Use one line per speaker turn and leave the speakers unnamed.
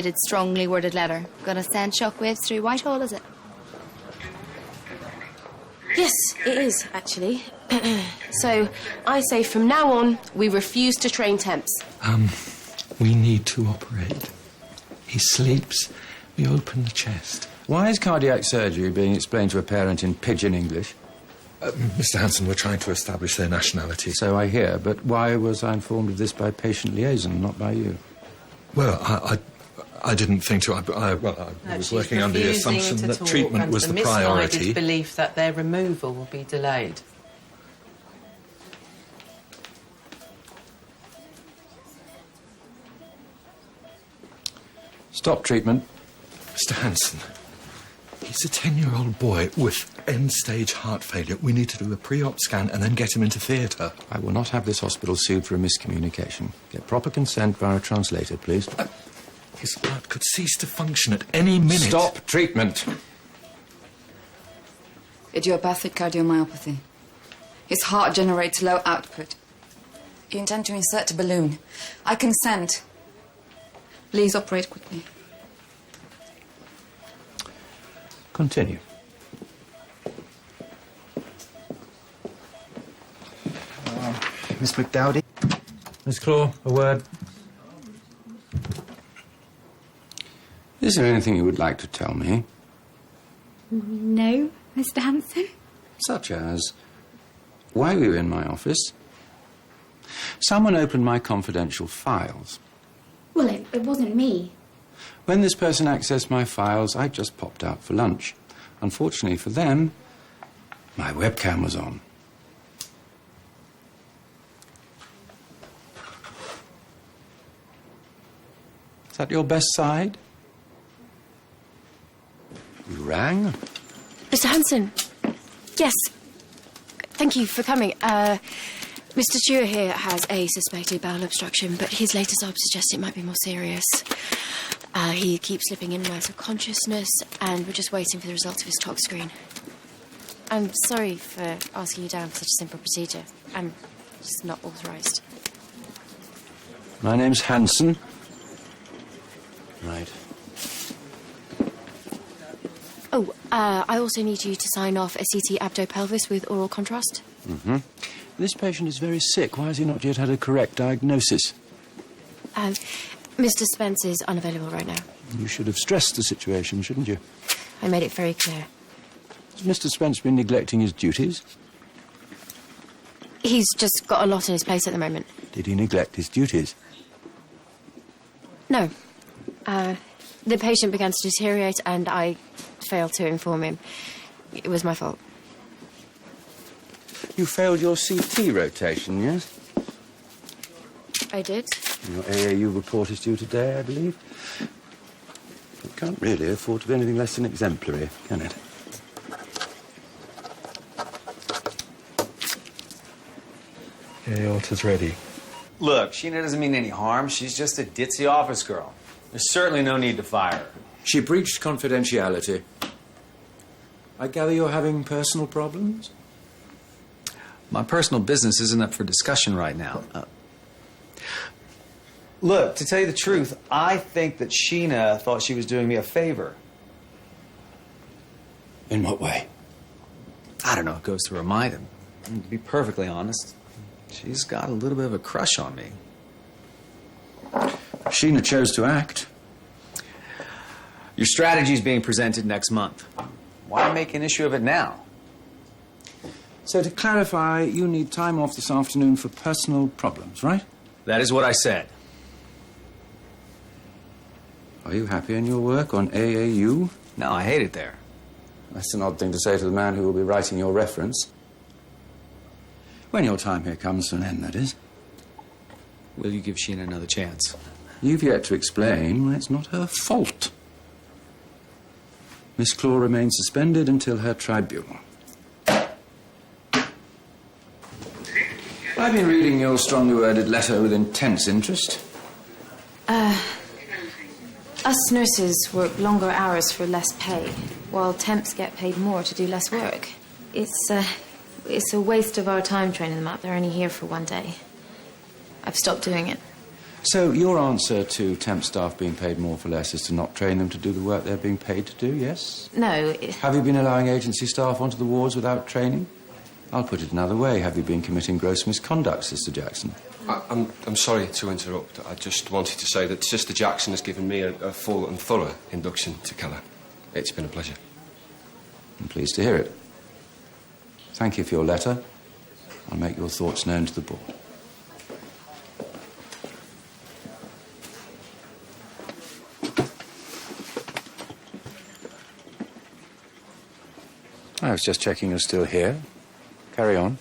It's strongly worded letter. Gonna send shockwaves through Whitehall, is it?
Yes, it is, actually. So, I say from now on, we refuse to train temps.
We need to operate. He sleeps. We open the chest.
Why is cardiac surgery being explained to a parent in pidgin English?
Mr. Hanssen, we're trying to establish their nationality.
So I hear, but why was I informed of this by patient liaison, not by you?
Well, I didn't think to. I was working under the assumption that treatment was the priority.
Misguided belief that their removal will be delayed.
Stop treatment.
Mr. Hanssen, he's a 10-year-old boy with end-stage heart failure. We need to do a pre-op scan and then get him into theatre.
I will not have this hospital sued for a miscommunication. Get proper consent via a translator, please.
His heart could cease to function at any minute.
Stop treatment.
Idiopathic cardiomyopathy. His heart generates low output. You intend to insert a balloon. I consent. Please operate quickly.
Continue.
Miss McDowdy?
Miss Claw, a word. Is there anything you would like to tell me?
No, Mr. Hanssen.
Such as, why were you in my office? Someone opened my confidential files.
Well, it wasn't me.
When this person accessed my files, I just popped out for lunch. Unfortunately for them, my webcam was on. Is that your best side? You rang?
Mr. Hanssen. Yes. Thank you for coming. Mr. Stewart here has a suspected bowel obstruction, but his latest obs suggest it might be more serious. He keeps slipping in and out of consciousness, and we're just waiting for the results of his tox screen. I'm sorry for asking you down for such a simple procedure. I'm just not authorised.
My name's Hanssen. Right.
Oh, I also need you to sign off a CT abdo-pelvis with oral contrast.
Mm-hmm. This patient is very sick. Why has he not yet had a correct diagnosis?
Mr. Spence is unavailable right now.
You should have stressed the situation, shouldn't you?
I made it very clear.
Has Mr. Spence been neglecting his duties?
He's just got a lot on his plate at the moment.
Did he neglect his duties?
No. The patient began to deteriorate and I failed to inform him. It was my fault.
You failed your CT rotation, yes?
I did.
Your AAU report is due today, I believe. It can't really afford to be anything less than exemplary, can it?
Aorta's ready.
Look, Sheena doesn't mean any harm. She's just a ditzy office girl. There's certainly no need to fire her.
She breached confidentiality. I gather you're having personal problems?
My personal business isn't up for discussion right now. Look, to tell you the truth, I think that Sheena thought she was doing me a favor.
In what way?
I don't know. It goes through her mind. And to be perfectly honest, she's got a little bit of a crush on me.
Sheena chose to act.
Your strategy's being presented next month. Why make an issue of it now?
So to clarify, you need time off this afternoon for personal problems, right?
That is what I said.
Are you happy in your work on AAU?
No, I hate it there.
That's an odd thing to say to the man who will be writing your reference. When your time here comes to an end, that is.
Will you give Sheena another chance?
You've yet to explain why it's not her fault. Miss Claw remains suspended until her tribunal. I've been reading your strongly worded letter with intense interest.
Us nurses work longer hours for less pay, while temps get paid more to do less work. It's a waste of our time training them up. They're only here for one day. I've stopped doing it.
So your answer to temp staff being paid more for less is to not train them to do the work they're being paid to do, yes?
No.
Have you been allowing agency staff onto the wards without training? I'll put it another way. Have you been committing gross misconduct, Sister Jackson?
I'm sorry to interrupt. I just wanted to say that Sister Jackson has given me a full and thorough induction to Keller. It's been a pleasure.
I'm pleased to hear it. Thank you for your letter. I'll make your thoughts known to the board. I was just checking you're still here. Carry on.